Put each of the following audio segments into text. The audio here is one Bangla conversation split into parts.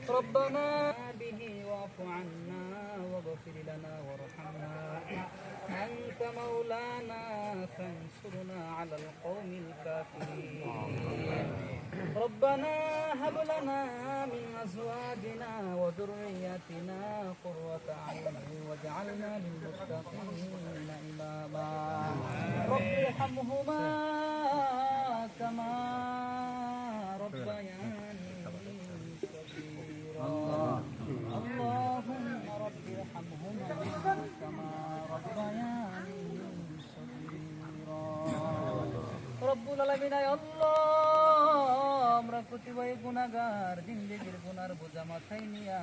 ربنا به واعف عنا واغفر لنا وارحمنا أنت مولانا فانصرنا على القوم الكافرين ربنا هب لنا من أزواجنا وذرياتنا قرة أعين واجعلنا للمتقين إماما رب ارحمهما كما ربياني صغيرا اللهم رب ارحمهما كما ربياني صغيرا রব্বুল আলামিন আল্লাহ আমরা প্রতিবারই গুনাহগার জিন্দেগির গুনার বোঝা মাথায় নিয়া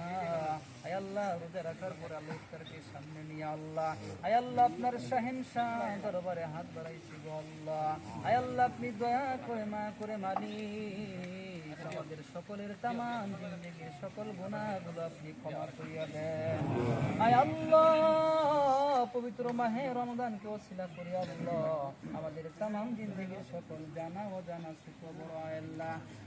আয় আল্লাহ রোজা রাখার পর আল্লাহ ইফতারকে সামনে নিয়ে আল্লাহ আয় আল্লাহ আপনার শাহেনশাহ দরবারে হাত বাড়াইছি গো আল্লাহ আয় আল্লাহ আপনি দয়া করে মা করে মালিক আমাদের সকলের তামাম জিন্দেগির সকল গুনাহগুলো আপনি ক্ষমা করিয়া দেন আয় আল্লাহ পবিত্র মাহে রমজানকে ওসিলা করিয়া আল্লাহ আমাদের তামাম জিন্দেগির সকল জানা ও জানা ছোট বড়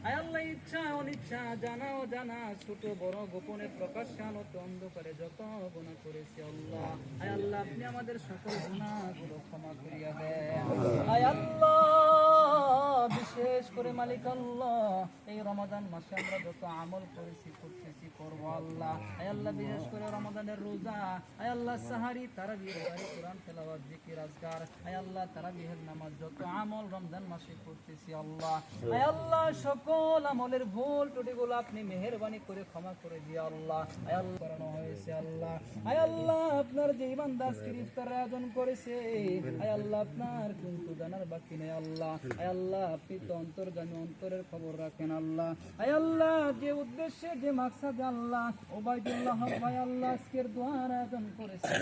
আয় আল্লাহ ইচ্ছা অনিচ্ছা জানা ও জানা ছোট বড় গোপনে প্রকাশ্যে আলোত অন্ধকারে যত গুনাহ করেছি আল্লাহ আয় আল্লাহ আপনি আমাদের সকল গুনাহগুলো ক্ষমা করিয়া দেন আয় আল্লাহ বিশেষ করে মালিক আল্লাহ এই রমাদান মাসে আমরা যত আমল করেছি করতেছি করব আল্লাহ আয় আল্লাহ বিশেষ করে রমাদানের রোজা আয় আল্লাহ সাহারি তারাবির কোরআন তেলাওয়াত জিকির আজকার আয় আল্লাহ তারাবিহের নামাজ যত আমল রমজান মাসে করতেছি আল্লাহ আয় আল্লাহ সকল আমলের ভুল ত্রুটিগুলো আপনি মেহেরবানি করে ক্ষমা করে দিয়ে আল্লাহ আয় আল্লাহ করানো হয়েছে আল্লাহ আয় আল্লাহ আপনার যে ইমানদার আজকের ইফতার আয়োজন করেছে আয় আল্লাহ আপনার কিন্তু জানার বাকি নেই আল্লাহ আয় আল্লাহ আপনি তো অন্তর্গামী অন্তরের খবর রাখেন আল্লাহ আয় আল্লাহ যে উদ্দেশ্যে যে মাকসাদ আল্লাহ ওবাইদুল্লাহ ভাই আল্লাহ আজকের দোয়ার আয়োজন করেছে